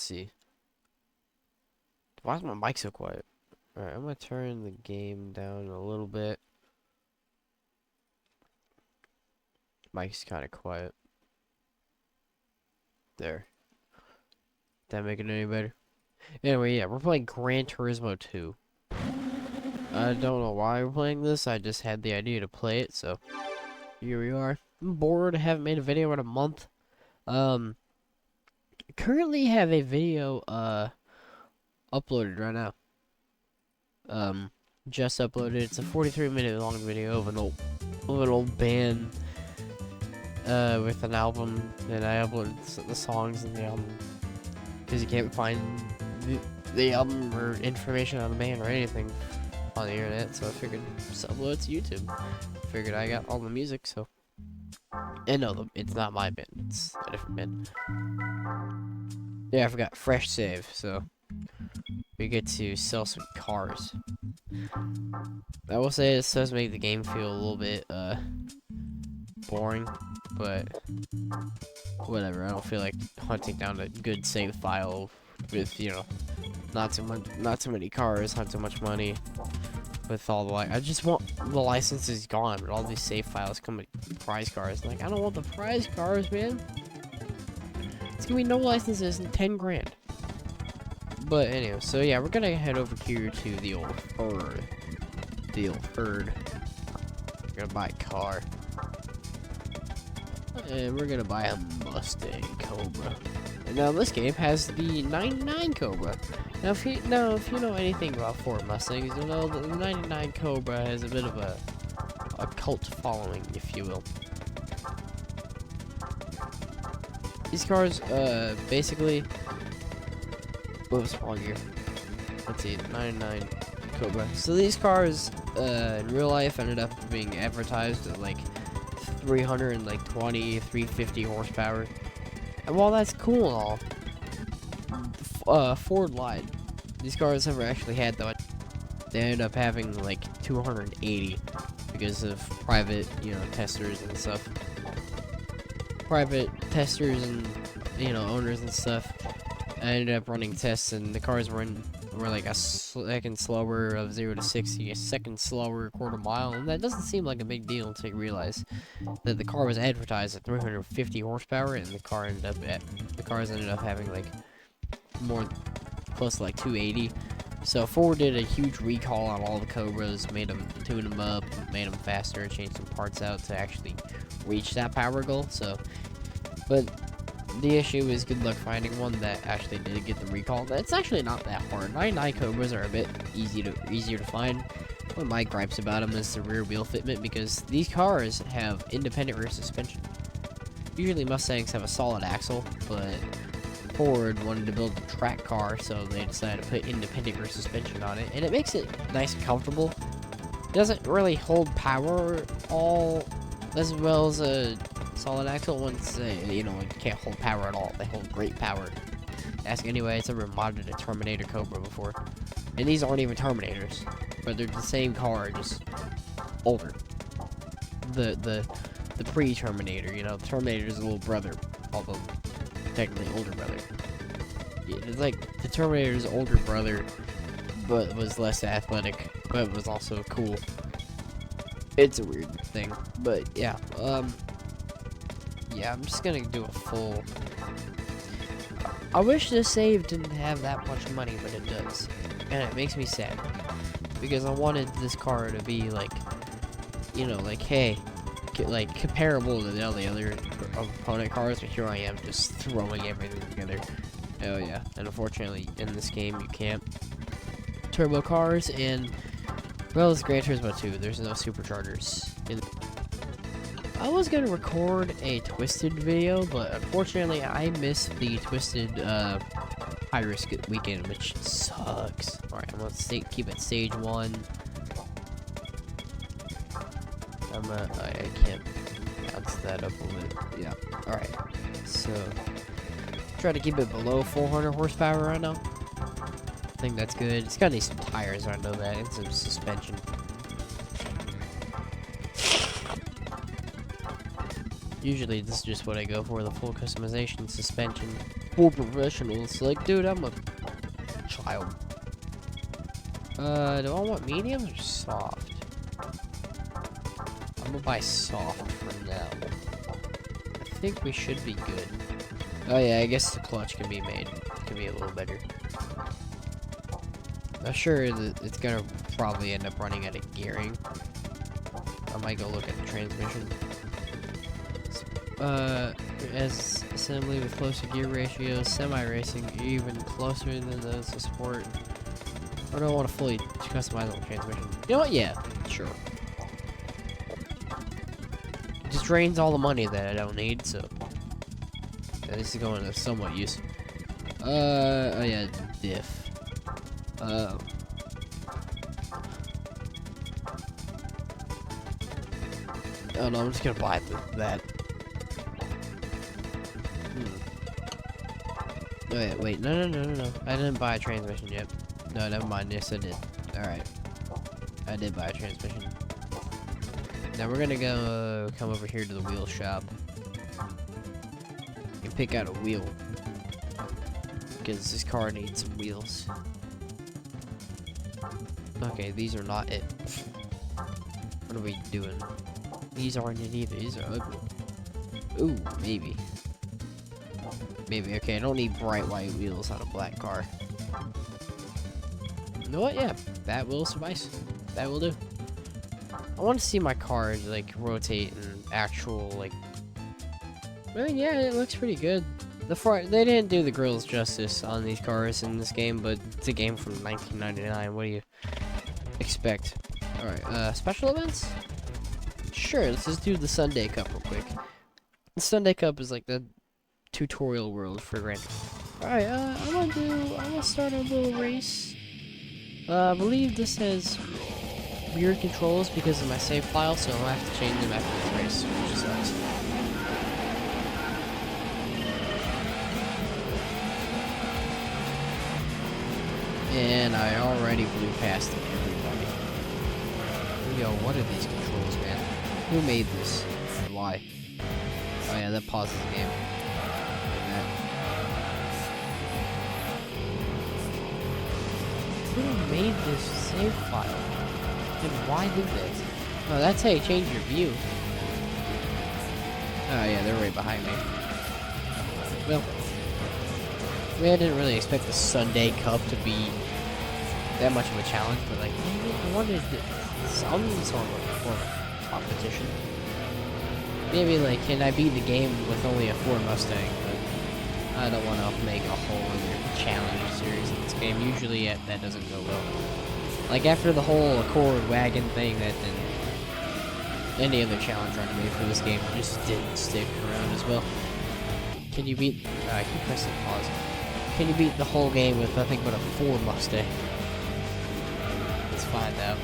see. Why is my mic so quiet? Alright, I'm gonna turn the game down a little bit. Mic's kind of quiet. There. That make it any better? Anyway, yeah, we're playing Gran Turismo 2. I don't know why we're playing this. I just had the idea to play it, so here we are. I'm bored. I haven't made a video in a month. Currently have a video uploaded right now. Just uploaded. It's a 43-minute long video of an old band with an album, and I uploaded the songs in the album because you can't find the album or information on the band or anything on the internet, so I figured just upload it to YouTube. Figured I got all the music, so. And no, it's not my band, it's a different band. Yeah, I forgot, fresh save, so we get to sell some cars. I will say this does make the game feel a little bit boring, but whatever. I don't feel like hunting down a good save file with, you know, not too many cars, not too much money. With all the I just want the licenses gone, but all these save files come with prize cars. Like, I don't want the prize cars, man. It's gonna be no licenses and 10 grand. But anyway, so yeah, we're gonna head over here to the old herd. We're gonna buy a car. And we're gonna buy a Mustang Cobra. And now this game has the 99 Cobra. Now if you know anything about Ford Mustangs, you know that the 99 Cobra has a bit of a cult following, if you will. These cars, basically, whoops, wrong year. Let's see, 99 Cobra. So these cars, in real life, ended up being advertised at like 350 horsepower. And while that's cool and all, Ford lied. These cars never actually had that. They ended up having like 280 because of private, testers and stuff. Private testers and, owners and stuff. I ended up running tests, and the cars were like a second slower of 0 to 60, a second slower quarter mile, and that doesn't seem like a big deal until you realize that the car was advertised at 350 horsepower, and the cars ended up having like more close to like 280. So Ford did a huge recall on all the Cobras, tune them up, made them faster, changed some parts out to actually reach that power goal. So, but the issue is good luck finding one that actually did get the recall. It's actually not that hard. 99 Cobras are a bit easier to find. One of my gripes about them is the rear wheel fitment, because these cars have independent rear suspension. Usually Mustangs have a solid axle, but Ford wanted to build a track car, so they decided to put independent rear suspension on it, and it makes it nice and comfortable. It doesn't really hold power all as well as a solid axle ones. It can't hold power at all. They hold great power. Ask anybody that's ever modded a Terminator Cobra before, and these aren't even Terminators, but they're the same car, just older. The pre-Terminator, Terminator's little brother, although technically older brother. It's like the Terminator's older brother, but was less athletic, but was also cool. It's a weird thing, but yeah, yeah, I'm just gonna do a full. I wish this save didn't have that much money, but it does, and it makes me sad because I wanted this car to be like, hey, like comparable to all the other opponent cars, but here I am just throwing everything together. Oh yeah, and unfortunately in this game you can't turbo cars, and well, it's Gran Turismo 2, there's no superchargers. I was gonna record a Twisted video, but unfortunately I missed the Twisted high risk weekend, which sucks. Alright, I'm gonna keep it stage 1. I can't bounce that up a little bit. Yeah. Alright. So try to keep it below 400 horsepower right now. I think that's good. It's gotta need some tires, I know that, and some suspension. Usually this is just what I go for, the full customization suspension. full professional. It's like, dude, I'm a child. Do I want medium or soft? I'm gonna buy soft for now. I think we should be good. Oh yeah, I guess the clutch can be made. It can be a little better. I'm sure that it's gonna probably end up running out of gearing. I might go look at the transmission. As assembly with closer gear ratios, semi-racing even closer than those of sport. Or do I want to fully customize the transmission? You know what? Yeah, sure. It just drains all the money that I don't need, so yeah, this is going to somewhat use. Oh yeah, diff. Oh no, I'm just gonna buy that. Oh yeah, wait, no. I didn't buy a transmission yet. No, never mind. Yes, I did. Alright. I did buy a transmission. Now we're gonna go come over here to the wheel shop and pick out a wheel. Because this car needs some wheels. Okay, these are not it. What are we doing? These aren't it either. These are ugly. Ooh, maybe. Maybe. Okay, I don't need bright white wheels on a black car. You know what? Yeah, that will suffice. That will do. I want to see my car like rotate in actual like. I mean, yeah, it looks pretty good. The front, they didn't do the grills justice on these cars in this game, but it's a game from 1999. What do you expect? All right, special events. Sure, let's just do the Sunday Cup real quick. The Sunday Cup is like the tutorial world for Gran. Alright, I'm gonna start a little race. I believe this has weird controls because of my save file, so I'll have to change them after this race, which sucks. And I already blew past everybody. Yo, what are these controls, man? Who made this? And why? Oh yeah, that pauses the game. Who made this save file? And why did this? Oh, that's how you change your view. Oh yeah, they're right behind me. Well, I mean, I didn't really expect the Sunday Cup to be that much of a challenge, but like, I wanted some sort of competition. Maybe like, can I beat the game with only a Ford Mustang? But I don't want to make a whole other challenge series in this game. Usually that doesn't go well. Like after the whole Accord wagon thing, that didn't. Any other challenge I made for this game just didn't stick around as well. Can you beat? I keep pressing pause. Can you beat the whole game with nothing but a Ford Mustang? Let's find out.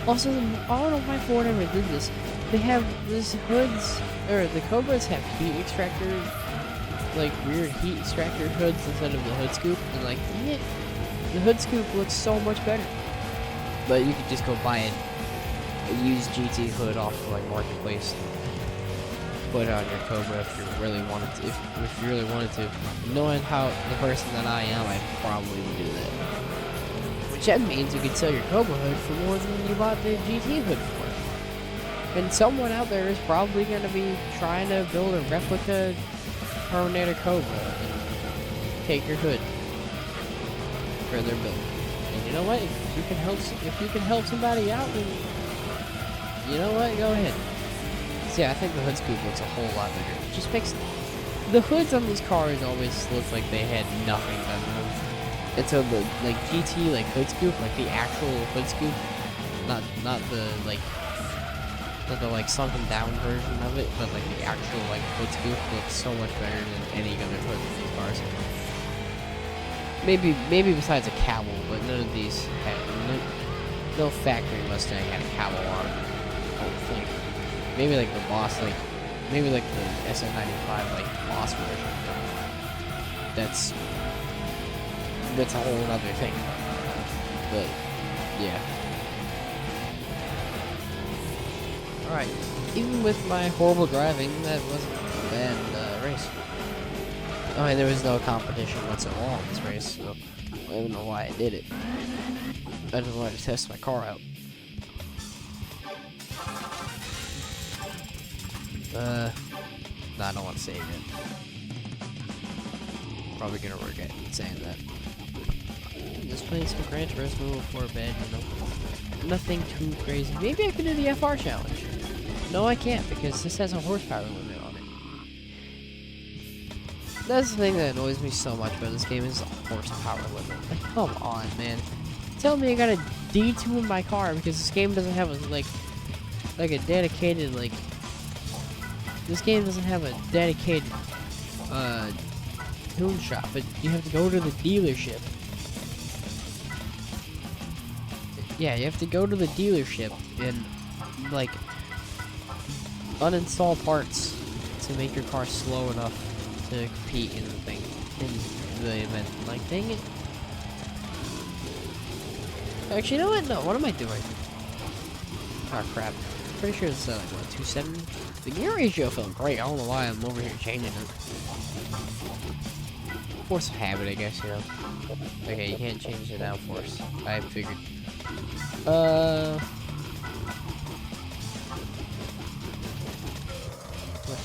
Also, I don't know why Ford ever did this. They have these hoods, or the Cobras have heat extractor, like weird heat extractor hoods instead of the hood scoop, and like, dang it, the hood scoop looks so much better. But you could just go buy a used GT hood off of like Marketplace, put it on your Cobra if you really wanted to. If you really wanted to, knowing how the person that I am, I probably would do that. Which that means you could sell your Cobra hood for more than you bought the GT hood for. And someone out there is probably going to be trying to build a replica Terminator Cobra and take your hood for their build. And you know what? If you can help somebody out, then you know what? Go ahead. See, I think the hood scoop looks a whole lot better. It just makes the hoods on these cars always look like they had nothing done to them. And so the like GT like hood scoop, like the actual hood scoop, not the like. The like sunken down version of it, but like the actual like hood scoop looks so much better than any other hood in these cars. Maybe besides a cowl, but none of these had no factory Mustang had a cowl on it. I don't think. Maybe like the Boss, maybe like the SM95 like Boss version. That's a whole other thing. But yeah. Alright, even with my horrible driving, that wasn't a bad race. I mean, there was no competition whatsoever in this race, so I don't know why I did it. I just wanted to test my car out. No, I don't want to save it. Probably gonna regret saying that. Just playing some Gran Turismo before bed, you know. Nothing too crazy. Maybe I can do the FR challenge. No, I can't, because this has a horsepower limit on it. That's the thing that annoys me so much about this game is the horsepower limit. Like, come on, man. Tell me I gotta detune my car because this game doesn't have a, like a dedicated, like... This game doesn't have a dedicated, tune shop, but you have to go to the dealership. Yeah, you have to go to the dealership and, like, uninstall parts to make your car slow enough to compete in the thing, in the event. Like, dang it. Actually, you know what? No, what am I doing? Oh, crap. Pretty sure it's, like, what, 270? The gear ratio felt great. I don't know why I'm over here changing it. Force of habit, I guess, you know. Okay, you can't change it now, force. I figured. Let's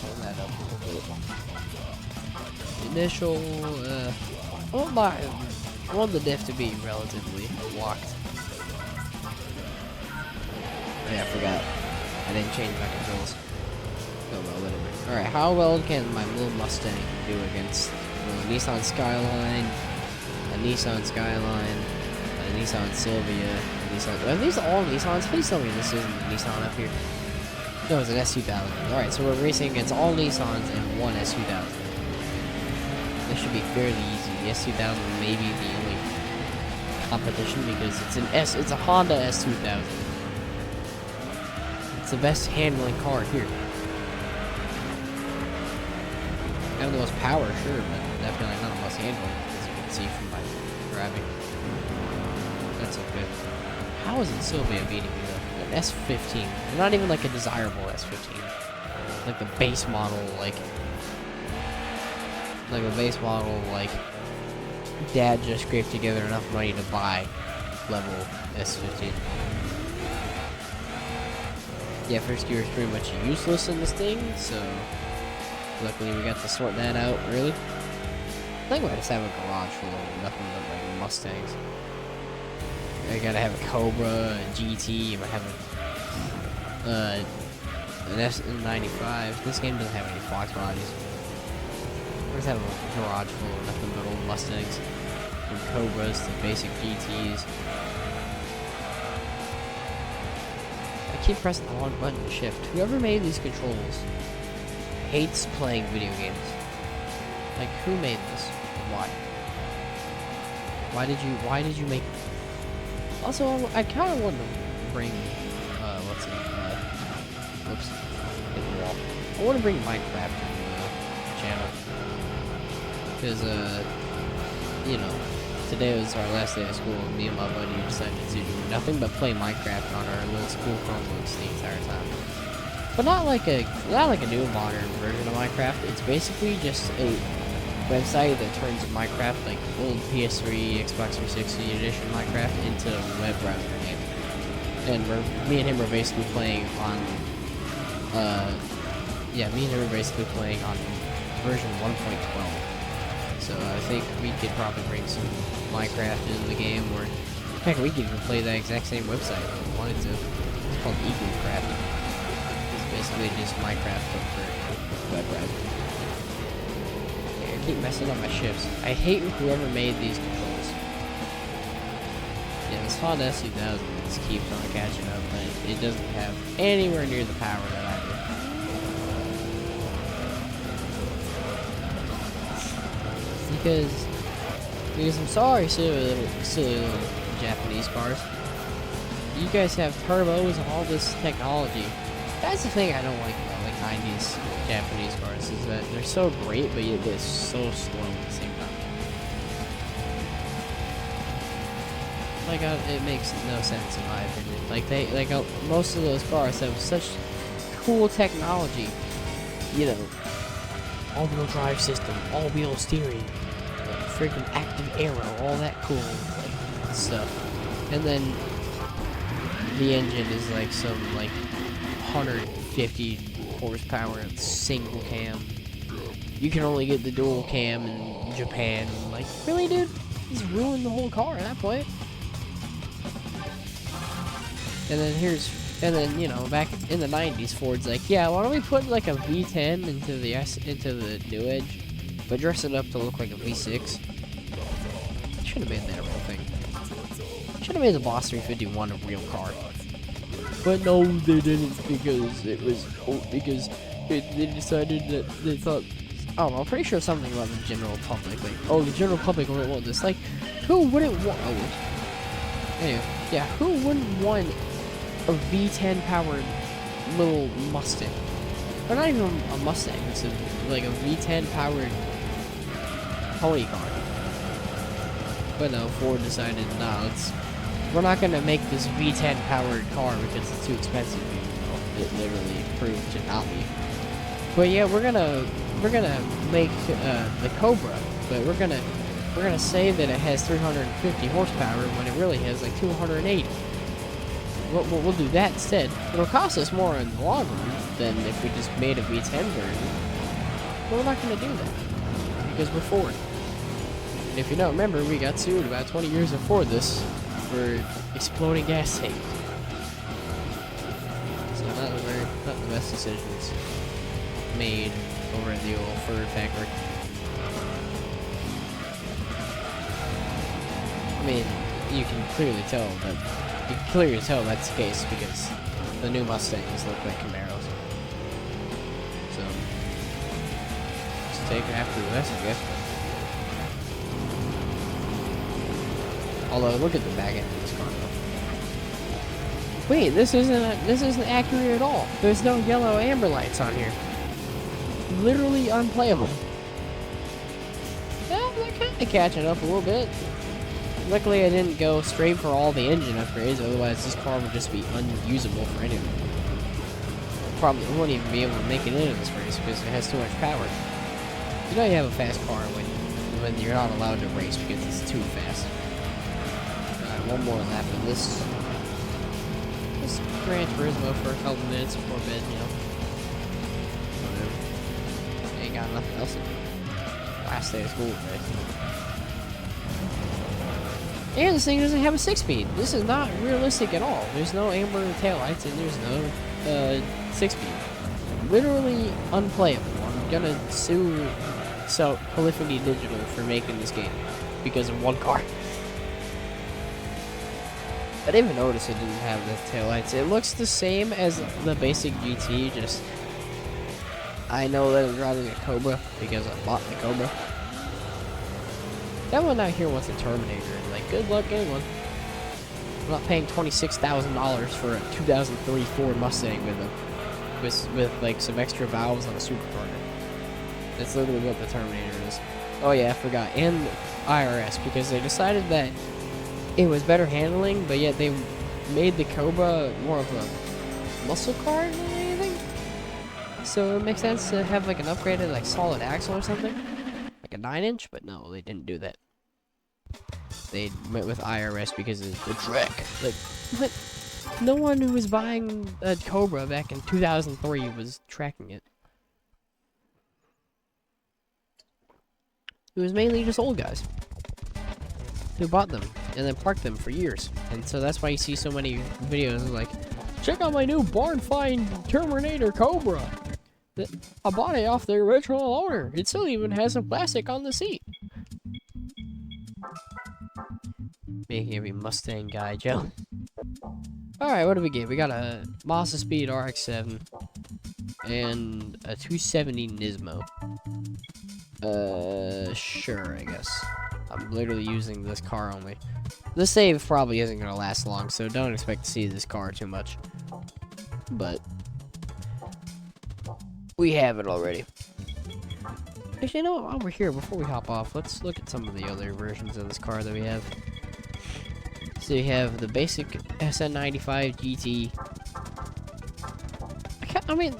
hold that up a little bit. Initial, I want the diff to be relatively locked. Yeah, I forgot. I didn't change my controls. Oh well, whatever. Alright, how well can my little Mustang do against a Nissan Skyline, a Nissan Skyline, a Nissan Silvia, a Nissan... Are these all Nissans? Please tell me this isn't a Nissan up here. No, it's an S2000. Alright, so we're racing against all Nissans and one S2000. This should be fairly easy. The S2000 may be the only competition because it's a Honda S2000. It's the best handling car here. I have the most power, sure, but definitely not the most handling, as you can see from my driving. That's okay. How is it Sylvia beating me though? An S15. Not even like a desirable S15. Like the base model, like a base model, like Dad just scraped together enough money to buy level S15. Yeah, first gear is pretty much useless in this thing, so luckily we got to sort that out early. I think I just have a garage full of nothing but like Mustangs. I gotta have a Cobra, a GT, I might have an S95. This game doesn't have any Fox bodies. I just have a garage full of nothing but old Mustangs. From Cobras to basic GTs. I keep pressing the wrong button to shift. Whoever made these controls hates playing video games. Like, who made this? Why? Why did you make it? Also, I kind of want to bring, whoops, hit the wall. I want to bring Minecraft to the channel. Because, you know, today was our last day of school, and me and my buddy decided to do nothing but play Minecraft on our little school Chromebooks the entire time. But not like a new modern version of Minecraft. It's basically just a website that turns Minecraft, like old PS3, Xbox 360 edition Minecraft, into a web browser game. And me and him were basically playing on, version 1.12. So I think we could probably bring some Minecraft into the game, or in fact we could even play that exact same website if we wanted to. It's called EagleCraft. It's basically just Minecraft but for web browser. Yeah, I keep messing up my shifts. I hate whoever made these controls. Yeah, this Honda S2000 just keeps on catching up, but it doesn't have anywhere near the power that I do. Because I'm sorry, silly little Japanese cars. You guys have turbos and all this technology. That's the thing I don't like about like 90s Japanese cars, is that they're so great, but yet they're so slow at the same time. Like, it makes no sense in my opinion. Like most of those cars have such cool technology, you know. all-wheel drive system, all-wheel steering, freaking active aero, all that cool stuff. And then the engine is like some like 150 horsepower single cam. You can only get the dual cam in Japan. Like, really, dude? Just ruined the whole car at that point. And then you know, back in the 90s, Ford's like, yeah, why don't we put like a V10 into the new Edge, but dress it up to look like a V6. Should have made that a real thing. Should have made the Boss 351 a real car. But no, they didn't, because they decided that they thought, I don't know, I'm pretty sure something about the general public, like, oh, the general public wouldn't want this. Like, who wouldn't want, anyway, yeah, who wouldn't want a V10 powered little Mustang? Or not even a Mustang, it's like a V10 powered pony car. But no, Ford decided, nah, we're not gonna make this V10 powered car because it's too expensive. It literally proved to not be. But yeah, we're gonna make the Cobra, but we're gonna say that it has 350 horsepower when it really has like 280. We'll do that instead. It'll cost us more in the long run than if we just made a V10 version. But we're not gonna do that because we're Ford. And if you don't remember, we got sued about 20 years before this for exploding gas tanks. So not the best decisions made over at the old Ford factory. I mean, you can clearly tell that's the case because the new Mustangs look like Camaros. So just take after the rest, I guess. Although, look at the back end of this car, though. Wait, this isn't accurate at all. There's no yellow amber lights on here. Literally unplayable. Yeah, they're kind of catching up a little bit. Luckily, I didn't go straight for all the engine upgrades. Otherwise, this car would just be unusable for anyone. Probably won't even be able to make it into this race because it has too much power. You know you have a fast car when you're not allowed to race because it's too fast. One more lap of this Gran Turismo for a couple minutes before bed, you know. Whatever. Ain't got nothing else to do. Last day of school today. And this thing doesn't have a 6-speed. This is not realistic at all. There's no amber taillights and there's no 6-speed. Literally unplayable. I'm gonna sue Polyphony Digital for making this game because of one car. I didn't even notice it didn't have the taillights. It looks the same as the basic GT, just I know that I'm driving a Cobra because I bought the Cobra. That one out here wants a Terminator. Like, good luck getting one. I'm not paying $26,000 for a 2003 Ford Mustang with like some extra valves on a supercharger. That's literally what the Terminator is. Oh yeah, I forgot. And IRS, because they decided that it was better handling, but yet they made the Cobra more of a muscle car than anything. So it makes sense to have like an upgraded like solid axle or something, like a 9-inch. But no, they didn't do that. They went with IRS because of the trick. Like, what? No one who was buying a Cobra back in 2003 was tracking it. It was mainly just old guys who bought them and then parked them for years. And so that's why you see so many videos like, check out my new barn find Terminator Cobra. I bought it off the original owner. It still even has some plastic on the seat. Making every Mustang guy jealous. Alright, what do we get? We got a Mazda Speed RX-7 and a 270 Nismo. Sure, I guess. I'm literally using this car only. This save probably isn't going to last long, so don't expect to see this car too much. But we have it already. Actually, you know what? While we're here, before we hop off, let's look at some of the other versions of this car that we have. So you have the basic SN95 GT. I mean,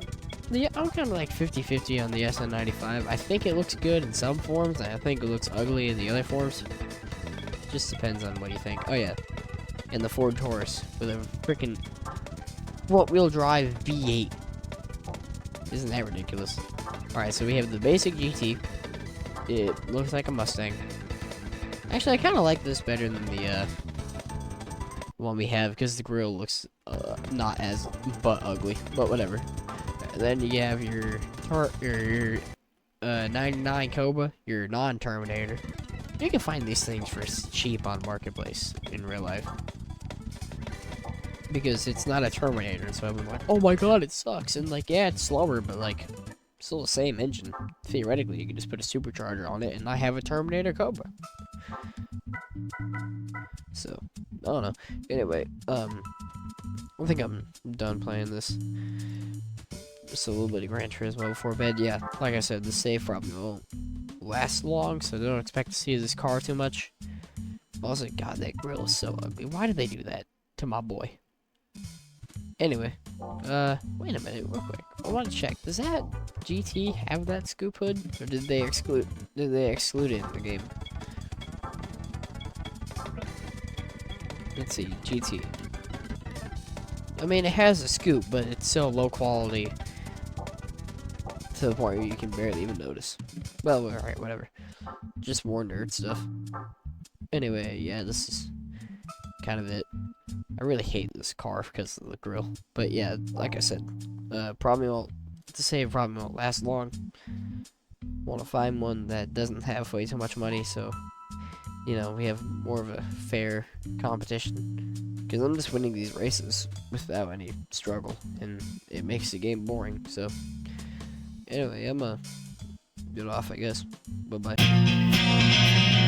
Yeah, I'm kind of like 50-50 on the SN95. I think it looks good in some forms, and I think it looks ugly in the other forms. Just depends on what you think. Oh yeah, and the Ford Taurus with a freaking front-wheel drive V8. Isn't that ridiculous? Alright, so we have the basic GT. It looks like a Mustang. Actually, I kind of like this better than the one we have, because the grill looks not as ugly, but whatever. And then you have your 99 Cobra, your non-Terminator. You can find these things for cheap on Marketplace in real life, because it's not a Terminator. So I'm like, oh my god, it sucks. And like, yeah, it's slower, but like, still the same engine. Theoretically, you can just put a supercharger on it and not have a Terminator Cobra. So, I don't know. Anyway, I think I'm done playing this. Just a little bit of Gran Turismo before bed. Yeah, like I said, the save probably won't last long, so don't expect to see this car too much. Also, God, that grill is so ugly. Why did they do that to my boy? Anyway, wait a minute, real quick. I want to check. Does that GT have that scoop hood, or did they exclude it in the game? Let's see, GT. I mean, it has a scoop, but it's so low quality to the point where you can barely even notice. Well, alright, whatever. Just more nerd stuff. Anyway, yeah, this is kind of it. I really hate this car because of the grill. But yeah, like I said, probably won't last long. Want to find one that doesn't have way too much money, so you know, we have more of a fair competition. Because I'm just winning these races without any struggle, and it makes the game boring. So anyway, I'm get off, I guess. Bye bye.